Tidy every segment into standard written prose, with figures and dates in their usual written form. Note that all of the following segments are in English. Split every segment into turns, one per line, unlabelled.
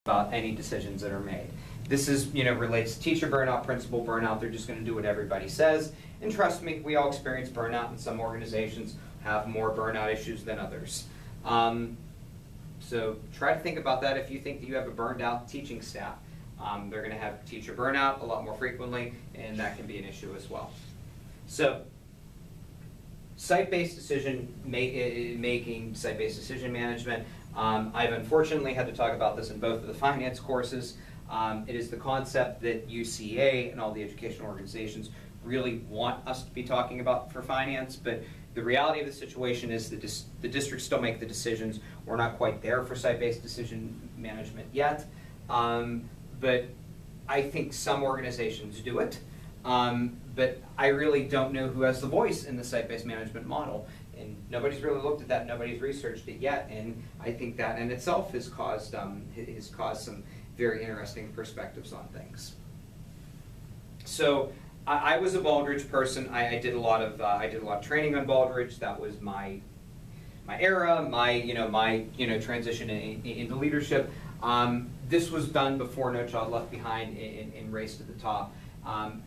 about any decisions that are made. This is, relates to teacher burnout, principal burnout. They're just going to do what everybody says. And trust me, we all experience burnout, and some organizations have more burnout issues than others. So try to think about that if you think that you have a burned out teaching staff. They're going to have teacher burnout a lot more frequently, and that can be an issue as well. So site-based decision making, site-based decision management. I've unfortunately had to talk about this in both of the finance courses. It is the concept that UCA and all the educational organizations really want us to be talking about for finance, but the reality of the situation is that the districts still make the decisions. We're not quite there for site-based decision management yet, but I think some organizations do it. But I really don't know who has the voice in the site-based management model. And nobody's really looked at that, nobody's researched it yet, and I think that in itself has caused some very interesting perspectives on things. So I was a Baldrige person. I did a lot of training on Baldrige. That was my era, my transition into leadership. This was done before No Child Left Behind in Race to the Top.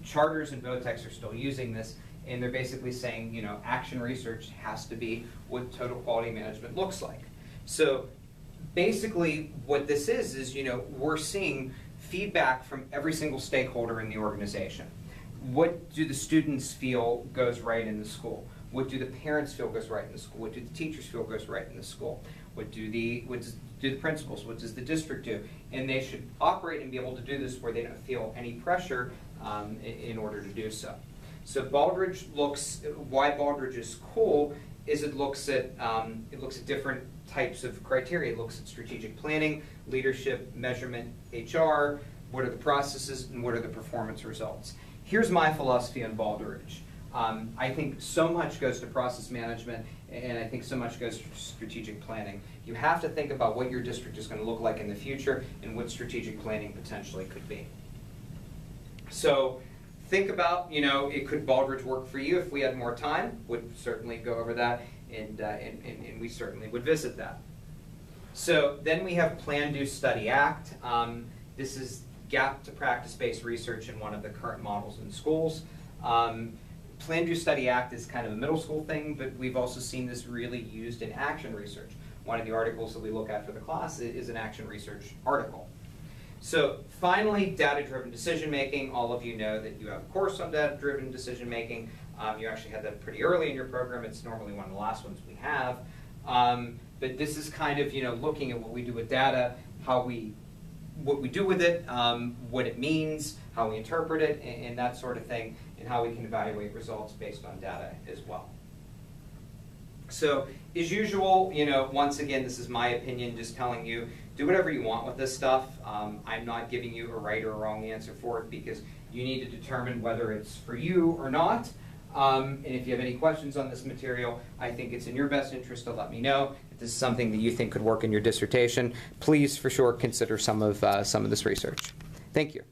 Charters and VOTEX are still using this, and they're basically saying, action research has to be what total quality management looks like. So basically what this is we're seeing feedback from every single stakeholder in the organization. What do the students feel goes right in the school? What do the parents feel goes right in the school? What do the teachers feel goes right in the school? What do the principals? What does the district do? And they should operate and be able to do this where they don't feel any pressure in order to do so. So Baldrige why Baldrige is cool is it looks at different types of criteria. It looks at strategic planning, leadership, measurement, HR, what are the processes, and what are the performance results. Here's my philosophy on Baldrige. I think so much goes to process management, and I think so much goes to strategic planning. You have to think about what your district is going to look like in the future and what strategic planning potentially could be. So think about, could Baldrige work for you if we had more time? Would certainly go over that, and we certainly would visit that. So then we have Plan, Do, Study, Act. This is gap to practice-based research in one of the current models in schools. Plan, Do, Study, Act is kind of a middle school thing, but we've also seen this really used in action research. One of the articles that we look at for the class is an action research article. So finally, data-driven decision-making. All of you know that you have a course on data-driven decision-making. You actually had that pretty early in your program. It's normally one of the last ones we have. But this is kind of looking at what we do with data, what we do with it, what it means, how we interpret it, and that sort of thing, and how we can evaluate results based on data as well. So as usual, once again, this is my opinion, just telling you, do whatever you want with this stuff. I'm not giving you a right or a wrong answer for it because you need to determine whether it's for you or not. And if you have any questions on this material, I think it's in your best interest to let me know. If this is something that you think could work in your dissertation, please for sure consider some of this research. Thank you.